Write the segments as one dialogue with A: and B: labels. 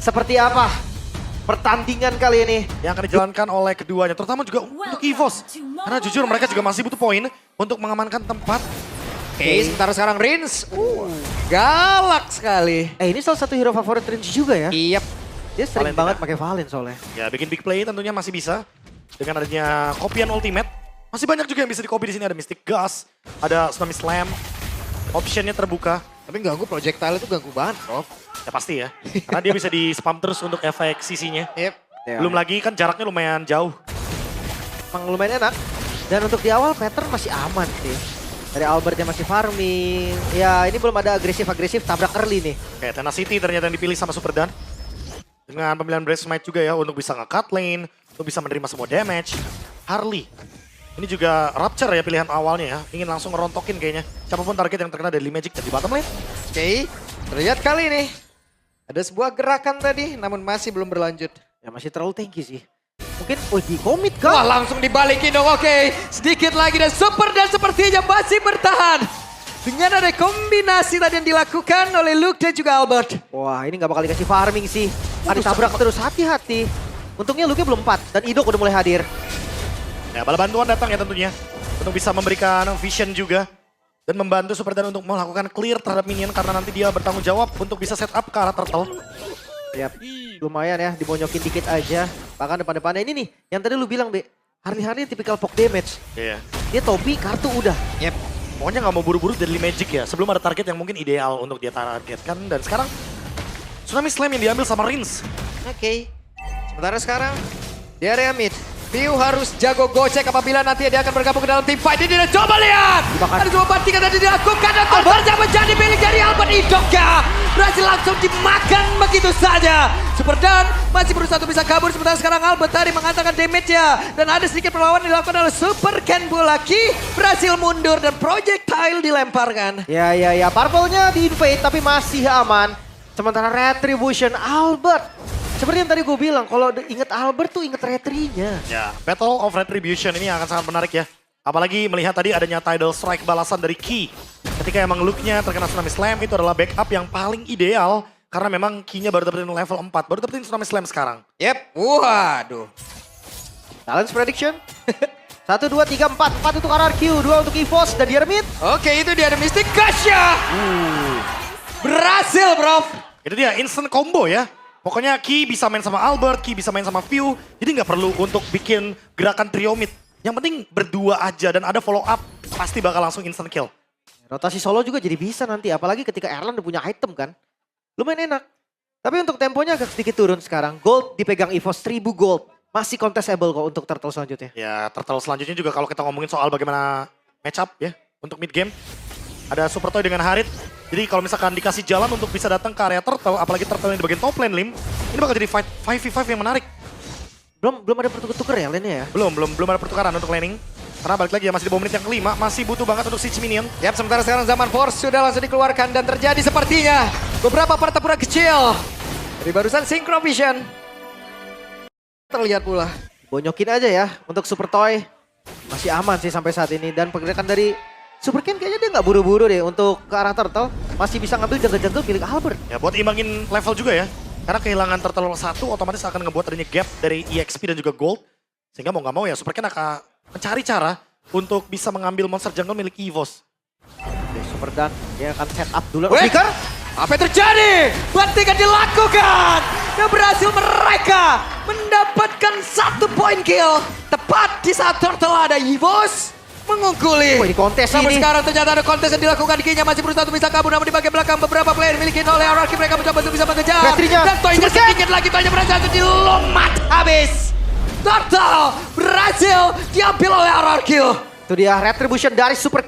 A: Seperti apa pertandingan kali ini
B: yang akan dijalankan oleh keduanya, terutama juga untuk EVOS. Karena jujur mereka juga masih butuh poin untuk mengamankan tempat.
C: Oke, sementara sekarang Rins. Galak sekali.
A: ini salah satu hero favorit Rins juga ya.
C: Iya.
A: Dia sering
B: Valentina.
A: banget pakai Valen soalnya.
B: Ya bikin big play tentunya masih bisa. Dengan adanya kopian ultimate. Masih banyak juga yang bisa di-copy di sini. Ada Mystic Gust, ada Tsunami Slam. Optionnya terbuka.
C: Tapi ganggu projectile itu ganggu banget, Prof.
B: Ya pasti ya. Karena dia bisa di-spam terus untuk efek CC-nya.
C: Yep.
A: Ya,
B: Belum lagi kan jaraknya lumayan jauh.
A: emang lumayan enak. Dan untuk di awal pattern masih aman sih. Dari Albert yang masih farming. Ya ini belum ada agresif-agresif tabrak early nih.
B: Kayak Tenacity ternyata yang dipilih sama Superdan. Dengan pemilihan Breath Smite juga ya untuk bisa nge-cut lane. Untuk bisa menerima semua damage. Harley. Ini juga Rapture ya pilihan awalnya ya. Ingin langsung ngerontokin kayaknya. Siapapun target yang terkena dari Magic dan di bottom lane.
C: Oke, terlihat kali ini. Ada sebuah gerakan tadi, namun masih belum berlanjut.
A: Ya masih terlalu tinggi sih. Mungkin di komit
C: Wah,
A: kah?
C: langsung dibalikin dong. Oke, sedikit lagi dan Super dan sepertinya masih bertahan. Dengan ada kombinasi tadi yang dilakukan oleh Luke dan juga Albert.
A: Wah ini gak bakal dikasih farming sih. Akan ditabrak terus, hati-hati. Untungnya Luke belum 4 dan Idok udah mulai hadir.
B: Ya bala bantuan datang ya tentunya. Untuk bisa memberikan vision juga. Dan membantu Superdan untuk melakukan clear terhadap minion. Karena nanti dia bertanggung jawab untuk bisa set up ke arah turtle.
A: Ya lumayan ya, dibonyokin dikit aja. Bahkan depan-depannya ini nih, yang tadi lu bilang Be. Harley tipikal poke damage.
B: Iya.
A: Dia topi, kartu udah.
C: Yep.
B: Pokoknya nggak mau buru-buru dari Magic ya. Sebelum ada target yang mungkin ideal untuk dia targetkan. Dan sekarang Tsunami Slam yang diambil sama Rins.
C: Oke, sementara sekarang di area mid. Piu harus jago gocek apabila nanti dia akan bergabung ke dalam tim fight ini. Dan coba lihat!
A: Dibakar.
C: Ada sebuah bantingan tadi dilakukan dan terjadi menjadi milik dari Albert Idokya. Berhasil langsung dimakan begitu saja. Superdan masih berusaha untuk bisa kabur. Sementara sekarang Albert tadi mengatakan damage-nya. Dan ada sedikit perlawanan dilakukan oleh Super Ken Bulaki. Berhasil mundur dan projectile dilemparkan.
A: Ya, purple-nya di-invade tapi masih aman. Sementara Retribution Albert. Seperti yang tadi gue bilang, kalau inget Albert tuh inget Retri-nya.
B: Ya, Battle of Retribution ini akan sangat menarik ya. Apalagi melihat tadi adanya Tidal Strike balasan dari Ki. Ketika emang look-nya terkena Tsunami Slam, itu adalah backup yang paling ideal. Karena memang Ki-nya baru dapetin level 4, baru dapetin Tsunami Slam sekarang.
C: Yep, waduh.
A: Challenge prediction. 1, 2, 3, 4. 4 untuk RRQ, 2 untuk EVOS dan Diarmid.
C: Oke, itu dia ada Mystic Gasha. Berhasil, Bro.
B: Itu dia, instant combo ya. Pokoknya Ki bisa main sama Albert, Ki bisa main sama View. Jadi nggak perlu untuk bikin gerakan trio mid. Yang penting berdua aja dan ada follow up. Pasti bakal langsung instant kill.
A: Rotasi solo juga jadi bisa nanti, apalagi ketika Erlan udah punya item kan. Lumayan enak. Tapi untuk temponya agak sedikit turun sekarang. Gold dipegang EVOS, 1000 gold. Masih contestable kok untuk turtle selanjutnya.
B: Ya, turtle selanjutnya juga kalau kita ngomongin soal bagaimana match up ya untuk mid game. Ada Super Toy dengan Harit. Jadi kalau misalkan dikasih jalan untuk bisa datang ke area turtle, apalagi turtle yang di bagian top lane Lim, ini bakal jadi fight 5v5 yang menarik.
A: Belum ada pertuker-tuker ya lainnya ya?
B: Belum ada pertukaran untuk laning. Karena balik lagi ya masih di bawah menit yang kelima, masih butuh banget untuk siege minion.
C: Yap, sementara sekarang zaman Force sudah langsung dikeluarkan dan terjadi sepertinya beberapa pertempuran kecil. Dari barusan Synchro Vision. Terlihat pula.
A: Bonyokin aja ya untuk Super Toy. Masih aman sih sampai saat ini. Dan pergerakan dari Super Ken kayaknya dia nggak buru-buru deh untuk ke arah turtle. Masih bisa ngambil jungle-jungle milik Albert.
B: Ya buat imbangin level juga ya. Karena kehilangan turtle 1 otomatis akan ngebuat adanya gap dari EXP dan juga gold. Sehingga mau nggak mau ya Super Ken akan mencari cara untuk bisa mengambil monster jungle milik EVOS.
A: Oke, Super Dan dia akan set up dulu.
C: Wait.
A: Flicker.
C: Apa yang terjadi? Bantingan dilakukan. Dan berhasil mereka mendapatkan 1 poin kill. Tepat di saat Turtle ada EVOS mengungkuli.
A: Wah, ini kontes
C: Namun
A: ini.
C: sekarang ternyata ada kontes yang dilakukan. Kinya masih berusaha untuk bisa kabur. Namun di bagian belakang beberapa player miliki oleh RRQ. Mereka mencoba untuk bisa mengejar.
A: Retrinya.
C: Dan Toynya
A: Super Ken.
C: sedikit lagi. Toynya berhasil untuk dilomat habis. Turtle berhasil diambil oleh RRQ.
A: Itu dia Retribution dari Super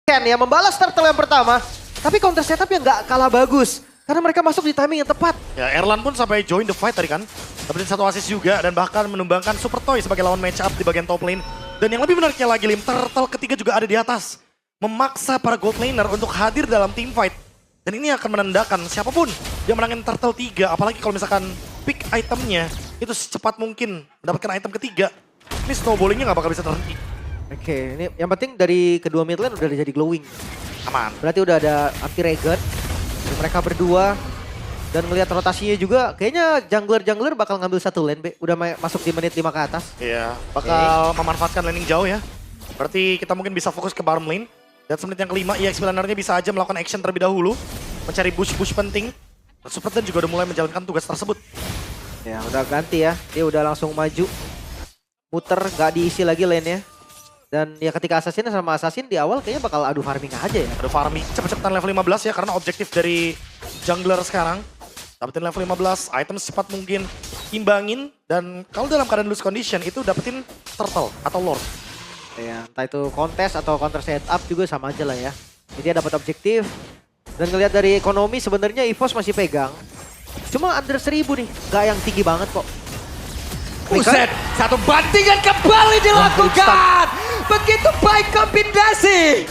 A: Ken yang membalas turtle yang pertama. Tapi counter setupnya nggak kalah bagus. Karena mereka masuk di timing yang tepat.
B: Ya Erlan pun sampai join the fight tadi kan. Dapetin 1 assist juga dan bahkan menumbangkan Super Toy sebagai lawan match up di bagian top lane. Dan yang lebih menariknya lagi Lim, turtle ketiga juga ada di atas. Memaksa para gold laner untuk hadir dalam team fight. Dan ini akan menandakan siapapun yang menangin turtle 3. Apalagi kalau misalkan pick itemnya itu secepat mungkin mendapatkan item ketiga. Ini snowballingnya nggak bakal bisa terhenti.
A: Oke, ini yang penting dari kedua mid lane udah jadi glowing.
B: Aman.
A: Berarti udah ada anti regen. Mereka berdua. Dan ngelihat rotasinya juga, kayaknya jungler bakal ngambil satu lane, Be. Udah masuk di menit 5 ke atas.
B: Iya, bakal memanfaatkan laning jauh ya. Berarti kita mungkin bisa fokus ke bottom lane. Dan semenit yang kelima, EX Milanernya bisa aja melakukan action terlebih dahulu. Mencari bush-bush penting. Dan Superdan juga udah mulai menjalankan tugas tersebut.
A: Ya udah ganti ya, dia udah langsung maju. Muter, gak diisi lagi lane-nya. Dan ya ketika Assassin sama Assassin di awal kayaknya bakal adu farming aja ya.
B: Ada farming, cepet-cepetan level 15 ya. Karena objektif dari jungler sekarang. Dapetin level 15, item secepat mungkin. Imbangin, dan kalau dalam keadaan lose condition itu dapetin turtle atau lord.
A: Ya, entah itu kontes atau counter setup juga sama aja lah ya. Jadi dia dapat objektif. Dan ngelihat dari ekonomi sebenarnya EVOS masih pegang. Cuma under 1000 nih, gak yang tinggi banget kok.
C: Buset, satu bantingan kembali dilakukan. Begitu baik kombinasi.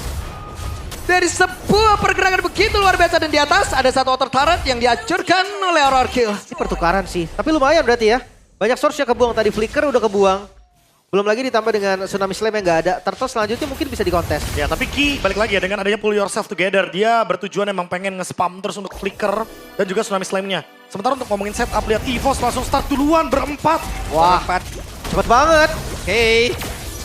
C: Dari sebuah pergerakan begitu luar biasa dan di atas ada satu outer turret yang dihancurkan oleh Aurora Kill.
A: Ini pertukaran sih, tapi lumayan berarti ya. Banyak source yang kebuang tadi, Flicker udah kebuang. Belum lagi ditambah dengan Tsunami Slam yang gak ada. Turtle selanjutnya mungkin bisa dikontes.
B: Ya tapi Ki balik lagi ya dengan adanya pull yourself together. Dia bertujuan emang pengen nge-spam terus untuk flicker dan juga tsunami slam-nya. Sementara untuk ngomongin setup, lihat EVOS langsung start duluan berempat.
A: Wah, cepet banget.
C: Oke.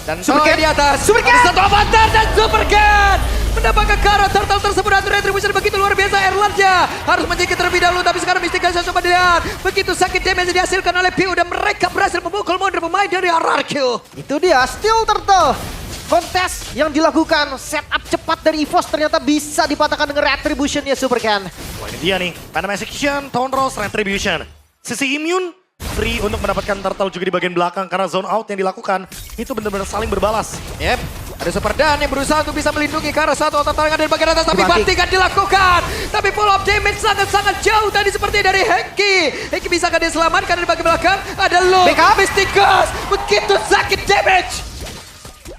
C: Dan
A: Supercat
C: di atas.
A: Supercat!
C: Ada satu avatar dan Supercat mendapatkan Kara turtle tersebut dan retribution begitu luar biasa. Erlanda harus menyingkir terlebih dahulu tapi sekarang Mystic Guys coba dilihat. Begitu sakit damage dihasilkan oleh Piu dan mereka berhasil memukul mundur pemain dari RRQ.
A: Itu dia, Steel Turtle. Kontes yang dilakukan, setup cepat dari EVOS ternyata bisa dipatahkan dengan retribution-nya Supercan.
B: Wah ini dia nih, Phantom Execution, Tone Rose, Retribution. Sisi immune, free untuk mendapatkan turtle juga di bagian belakang karena zone out yang dilakukan itu benar-benar saling berbalas.
C: Yep. Ada Superdan yang berusaha untuk bisa melindungi Kara satu otot tangan dari bagian atas tapi
A: Dibanting.
C: bantingan dilakukan. Tapi pull up damage sangat-sangat jauh tadi seperti dari Hengki. Hengki bisakah dia selamatkan dari bagian belakang? Ada Luke,
A: Backup.
C: Mystikus, begitu sakit damage.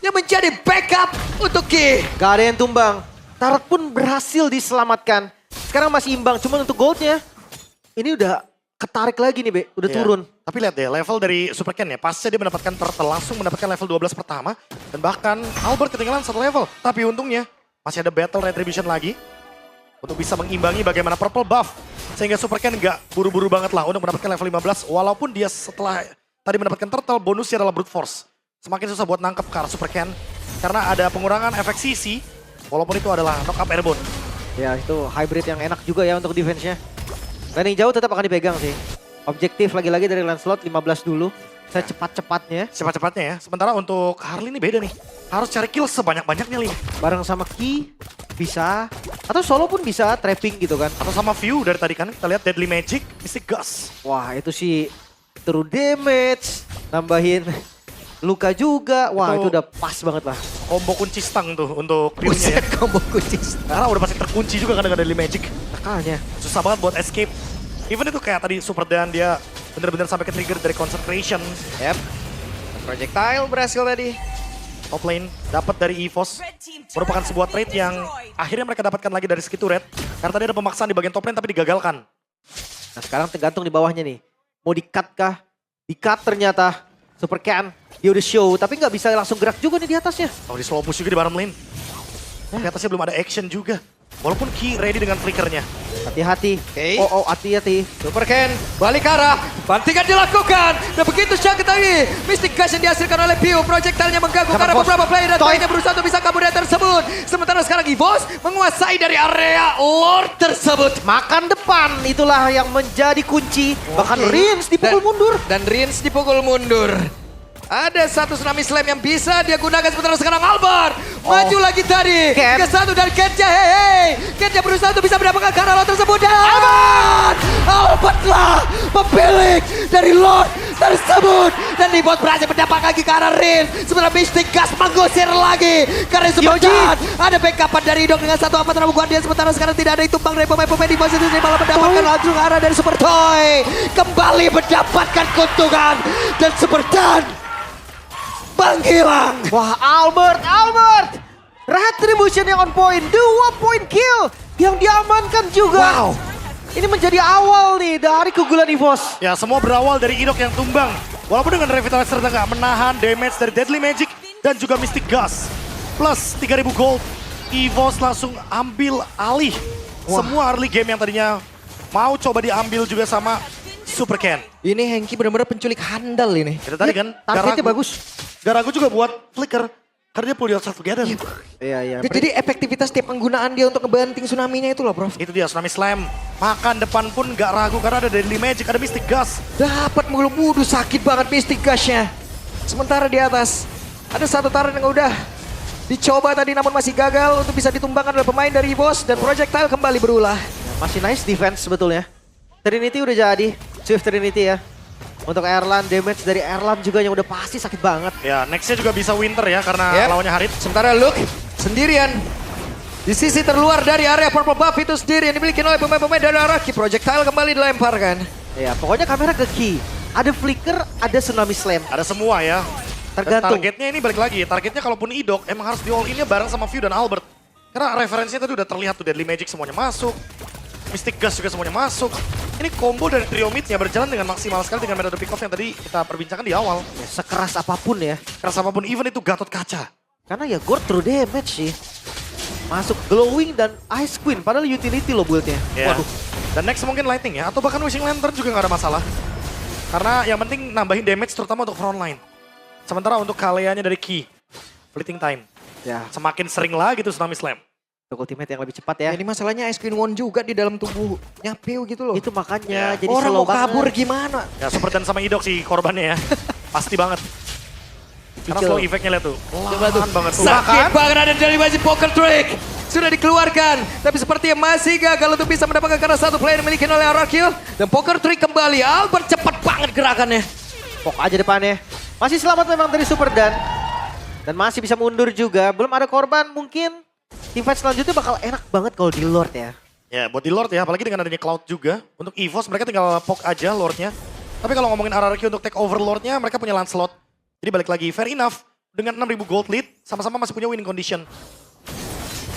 C: Yang menjadi backup untuk Ki.
A: Gak ada yang tumbang. Turret pun berhasil diselamatkan. Sekarang masih imbang, cuma untuk goldnya. Ini udah ketarik lagi nih, Be. Udah
B: Iya.
A: turun.
B: Tapi lihat deh, level dari Super Ken ya, pasca dia mendapatkan turtle langsung mendapatkan level 12 pertama. Dan bahkan Albert ketinggalan satu level. Tapi untungnya masih ada battle retribution lagi. Untuk bisa mengimbangi bagaimana purple buff. Sehingga Super Ken nggak buru-buru banget lah untuk mendapatkan level 15. Walaupun dia setelah tadi mendapatkan turtle, bonusnya adalah brute force. Semakin susah buat nangkep ke arah Super Ken. Karena ada pengurangan efek CC. Walaupun itu adalah knock up airborne.
A: Ya itu hybrid yang enak juga ya untuk defense-nya. Landing jauh tetap akan dipegang sih. Objektif lagi-lagi dari Lancelot 15 dulu. Secepat-cepatnya.
B: Cepat-cepatnya ya. Sementara untuk Harley ini beda nih. Harus cari kill sebanyak-banyaknya Lim.
A: Bareng sama Ki bisa. Atau solo pun bisa trapping gitu kan.
B: Atau sama view dari tadi kan kita lihat Deadly Magic, Mystic Gust.
A: Wah itu sih turun damage. Nambahin luka juga. Wah itu udah pas banget lah.
B: Combo kunci stang tuh untuk view-nya ya.
C: Combo kunci.
B: Karena udah pasti terkunci juga kan dengan Deadly Magic.
A: Makanya.
B: Susah banget buat escape. Even itu kayak tadi Superdan dia bener-bener sampai ke trigger dari Consecration.
C: Yep. Projectile berhasil tadi.
B: Top lane dapat dari EVOS. Merupakan sebuah trade yang akhirnya mereka dapatkan lagi dari Skitu Red. Karena tadi ada pemaksaan di bagian top lane tapi digagalkan.
A: Nah sekarang tergantung di bawahnya nih. Mau di-cut kah? Di-cut ternyata. Super Can. Dia udah show tapi nggak bisa langsung gerak juga nih di atasnya.
B: Oh di slow push juga di bottom lane. Di atasnya belum ada action juga. Walaupun Ki ready dengan flickernya.
A: Hati-hati.
C: Oke.
A: Oh hati-hati.
C: Super Ken balik arah, bantingan dilakukan dan begitu sakit tadi. Mystic Gush yang dihasilkan oleh Piu, projectile-nya mengganggu
A: Dapat
C: karena
A: bos.
C: beberapa player dan
A: Toy.
C: poinnya berusaha untuk bisa kabur dari tersebut. Sementara sekarang EVOS menguasai dari area Lord tersebut.
A: Makan depan itulah yang menjadi kunci. Bahkan
C: Oke.
A: Rins dipukul mundur.
C: Dan Rins dipukul mundur. Ada satu tsunami slam yang bisa dia gunakan sementara sekarang Albert maju lagi tadi
A: Ken.
C: ke satu dan Kenja Kenja berusaha untuk bisa mendapatkan karena Lord tersebut dan Albert lah pemilik dari Lord tersebut dan Libot berhasil mendapatkan lagi karena Rin sementara Mystic Gas mengusir lagi karena Superdan ada backupan dari Idok dengan satu avatar Guardian sementara sekarang tidak ada tumbang dari pemain-pemain di posisi ini malah mendapatkan langsung arah dari Super Toy kembali mendapatkan keuntungan dan Superdan panggilan.
A: Wah Albert. Retribution yang on point. 2 point kill yang diamankan juga.
C: Wow.
A: Ini menjadi awal nih dari keunggulan EVOS.
B: Ya semua berawal dari Idok yang tumbang. Walaupun dengan Revitalizer nggak menahan damage dari Deadly Magic dan juga Mystic Gust. Plus 3000 gold. EVOS langsung ambil alih semua early game yang tadinya mau coba diambil juga sama Super Ken.
C: Ini Hengki benar-benar penculik handal ini.
B: Itu tadi kan,
A: Targetnya bagus.
B: Garagu juga buat flicker. Karena dia pull yourself together.
A: Iya.
C: Jadi efektivitas tiap penggunaan dia untuk ngebanting tsunami-nya itu loh, Bro.
B: Itu dia, Tsunami Slam. Makan depan pun gak ragu karena ada Deadly Magic, ada Mystic Gust.
C: Dapat mulu mudu sakit banget Mystic Gush-nya. Sementara di atas ada satu turret yang udah dicoba tadi namun masih gagal untuk bisa ditumbangkan oleh pemain dari EVOS dan projectile kembali berulah.
A: Masih nice defense sebetulnya. Trinity udah jadi. Swift Trinity ya. Untuk Erlan, damage dari Erlan juga yang udah pasti sakit banget.
B: Ya, nextnya juga bisa Winter ya karena
C: Yep.
B: lawannya Harit.
C: Sementara Luke sendirian di sisi terluar dari area purple buff itu sendiri yang dimiliki oleh pemain-pemain dari Araki. Projectile kembali dilemparkan.
A: Ya, pokoknya kamera ke key. Ada flicker, ada tsunami slam.
B: Ada semua ya. Dan
A: Tergantung.
B: targetnya ini balik lagi, targetnya kalaupun Idok emang harus di all in-nya bareng sama View dan Albert. Karena referensinya tadi udah terlihat tuh, Deadly Magic semuanya masuk. Mystic Gust juga semuanya masuk. Ini combo dari trio mid-nya berjalan dengan maksimal sekali dengan metode pick off yang tadi kita perbincangkan di awal.
A: Ya, sekeras apapun ya.
B: Keras apapun, even itu Gatot Kaca.
A: Karena ya Gord true damage sih. Masuk glowing dan Ice Queen. Padahal utility loh build-nya.
B: Ya.
A: Waduh.
B: Dan next mungkin Lightning ya, atau bahkan Wishing Lantern juga nggak ada masalah. Karena yang penting nambahin damage terutama untuk front line. Sementara untuk kaliannya dari Ki, Fleeting Time.
A: Ya,
B: Semakin sering lagi tuh Tsunami Slam.
A: untuk ultimate yang lebih cepat ya.
C: Ini masalahnya Ice Queen Won juga di dalam tubuhnya Peu gitu loh.
A: Itu makanya
B: Ya.
A: jadi
C: Orang
A: slow
C: mau kabur
A: banget.
C: gimana?
B: Ya Super Dan sama Idok sih korbannya ya. Pasti banget. Karena
A: Kicil.
B: slow effect-nya lihat tuh.
C: Coba tuh.
B: Lahan banget.
C: Sakit banget ada dari masih poker trick. Sudah dikeluarkan. Tapi sepertinya masih gagal untuk bisa mendapatkan karena satu player dimiliki oleh Arakil. Dan poker trick kembali. Albert cepat banget gerakannya.
A: Pok aja depannya. Masih selamat memang dari Super Dan. Dan masih bisa mundur juga. Belum ada korban mungkin. Teamfight selanjutnya bakal enak banget kalau di Lord ya.
B: Ya buat di Lord ya, apalagi dengan adanya Cloud juga. Untuk EVOS mereka tinggal poke aja Lordnya. Tapi kalau ngomongin RRQ untuk take over Lordnya, mereka punya Lancelot. Jadi balik lagi, fair enough. Dengan 6.000 gold lead, sama-sama masih punya winning condition.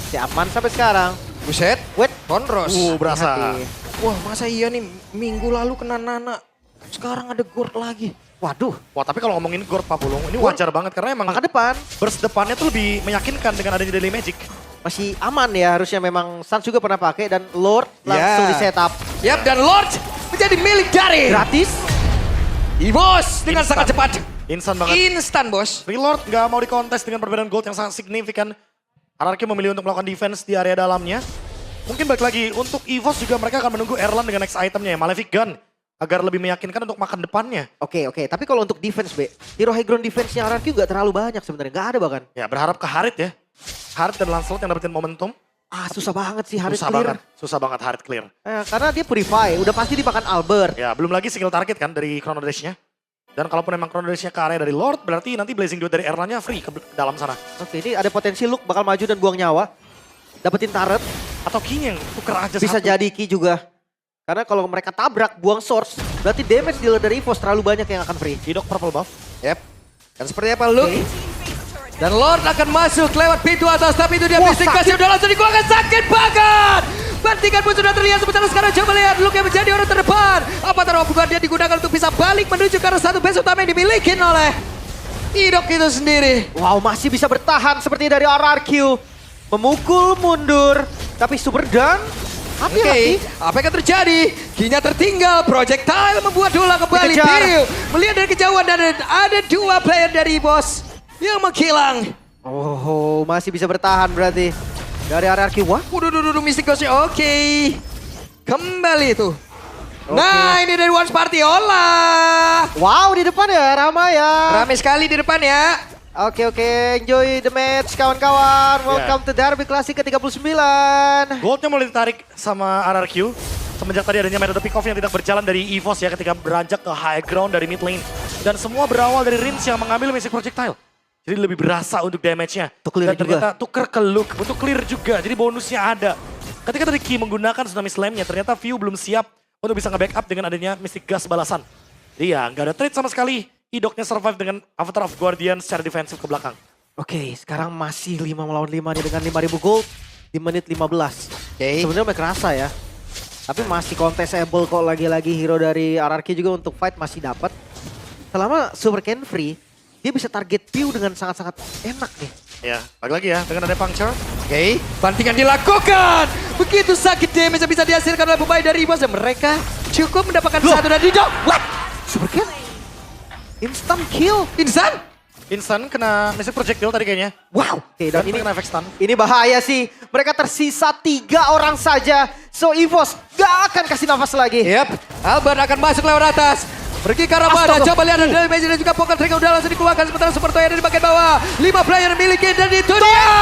A: Si aman sampai sekarang.
C: Buset.
A: Wait.
C: Conros.
B: Berasa.
A: Hati.
C: Wah masa iya nih minggu lalu kena Nana. Sekarang ada Gord lagi.
A: Waduh.
B: Wah tapi kalau ngomongin Gord Papulung, ini wajar banget. Karena emang
A: Maka depan
B: burst depannya tuh lebih meyakinkan dengan adanya Deadly Magic.
A: masih aman ya harusnya memang Suns juga pernah pakai dan Lord langsung di setup.
C: Yap dan Lord menjadi milik dari
A: Gratis.
C: EVOS dengan
B: Instan.
C: sangat cepat.
B: Instan banget.
C: Instan bos.
B: Free Lord nggak mau dikontes dengan perbedaan gold yang sangat signifikan. RRQ memilih untuk melakukan defense di area dalamnya. Mungkin balik lagi, untuk EVOS juga mereka akan menunggu Erlan dengan next itemnya ya, Malefic Gun. Agar lebih meyakinkan untuk makan depannya.
A: Oke. Tapi kalau untuk defense B, hero high ground defense-nya RRQ gak terlalu banyak sebenarnya. Gak ada bahkan.
B: Ya berharap ke Harit ya. Harit dan Lancelot yang dapetin momentum.
A: Susah banget sih Harit
B: Susah
A: clear.
B: banget, susah banget Harit clear.
A: Karena dia purify, udah pasti dimakan Albert.
B: Ya belum lagi single target kan dari Chrono Dash-nya. Dan kalaupun emang Chrono Dash-nya ke area dari Lord, berarti nanti Blazing Duet dari Erlannya free ke dalam sana.
A: Oke, ini ada potensi Luke bakal maju dan buang nyawa. Dapetin turret,
B: Atau King yang tuker aja
A: bisa
B: satu.
A: jadi Ki juga. Karena kalau mereka tabrak, buang source, berarti damage dealer dari EVOS terlalu banyak yang akan free.
B: Idok purple buff.
C: Yap. Dan seperti apa Luke?
A: Oke.
C: Dan Lord akan masuk lewat pintu atas, tapi itu dia
A: Wah,
C: Mystic
A: sakit.
C: Gust udah langsung dikeluarkan, sakit banget. Bantingan pun sudah terlihat, sebentar sekarang coba lihat Luke yang menjadi orang terdepan. Apa taruh bukan dia digunakan untuk bisa balik menuju ke arah satu base utama yang dimiliki oleh Idok itu sendiri.
A: Wow, masih bisa bertahan seperti dari RRQ. Memukul mundur, tapi Super Dan
C: Oke,
A: hati-hati.
C: apa yang akan terjadi? Kinya tertinggal, projectile membuat bola kembali.
A: Dikejar.
C: Bill melihat dari kejauhan dan ada dua player dari bos yang menghilang.
A: Oh, masih bisa bertahan berarti. Dari RRQ, wah.
C: Waduh, Mystic Ghost-nya oke. Kembali itu.
A: Oke.
C: Nah, ini dari Once Party, olah.
A: Wow, di depan ya, ramai ya.
C: Ramai sekali di depan ya.
A: Oke, enjoy the match kawan-kawan. Welcome to Derby Classic ke-39.
B: Goldnya mulai ditarik sama RRQ. Semenjak tadi adanya metode pick off yang tidak berjalan dari EVOS ya ketika beranjak ke high ground dari mid lane. Dan semua berawal dari Rins yang mengambil Mystic Projectile. Jadi lebih berasa untuk damage-nya.
A: Untuk clear
B: Dan ternyata tuker ke Luke untuk clear juga. Jadi bonusnya ada. Ketika tadi Ki menggunakan Tsunami Slam-nya, ternyata View belum siap untuk bisa nge-backup dengan adanya Mystic Gust balasan. Iya, nggak ada trade sama sekali. Idoknya survive dengan Avatar of Guardian secara defensif ke belakang.
A: Oke, sekarang masih 5 melawan 5 nih dengan 5.000 gold di menit 15.
C: Oke.
A: Sebenarnya udah kerasa ya. Tapi masih contestable kok lagi-lagi hero dari RRQ juga untuk fight masih dapat. Selama Super Ken free, dia bisa target Pew dengan sangat-sangat enak nih.
B: Ya, balik lagi ya dengan ada puncture.
C: Oke, bantingan dilakukan. Begitu sakit damage yang bisa dihasilkan oleh pemain dari EVOS dan mereka cukup mendapatkan
A: Loh.
C: satu dan Didok. What?
A: Super Cat. Instant kill.
C: Insan?
B: Instant kena missile projectile tadi kayaknya.
A: Wow. Oke, dan
B: Dan
A: ini
B: kena efek stun.
A: ini bahaya sih. Mereka tersisa 3 orang saja. So EVOS gak akan kasih nafas lagi.
C: Yap, Albert akan masuk lewat atas. Pergi ke arah mana,
A: Astaga.
C: coba lihat ada damage dan juga Poker Trigger udah langsung dikeluarkan. Sementara Super Toy ada di bagian bawah. 5 player miliki dan itu dia.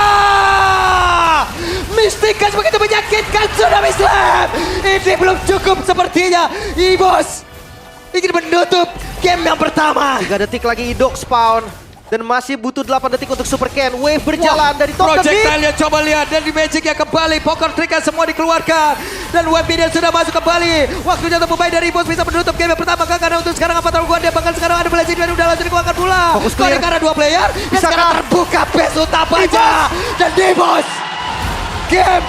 C: Mystikas begitu menyakitkan Tsunami Slam. Ini belum cukup sepertinya. EVOS ingin menutup game yang pertama.
A: 3 detik lagi Idok spawn. Dan masih butuh 8 detik untuk Super Ken. Wave berjalan dari top ke mid.
C: Projectile coba lihat dan di Magic yang kembali. Poker Trigger semua dikeluarkan. Dan Web Minion sudah masuk kembali. Waktunya untuk pemain dari EVOS bisa menutup game yang pertama. Karena untuk sekarang apa tahu dia bahkan sekarang ada Blazing dan udah langsung dikeluarkan pula.
A: Fokus clear.
C: Karena 2 player. Dan
A: Bisa
C: sekarang
A: kah?
C: terbuka base utamanya. Dan EVOS game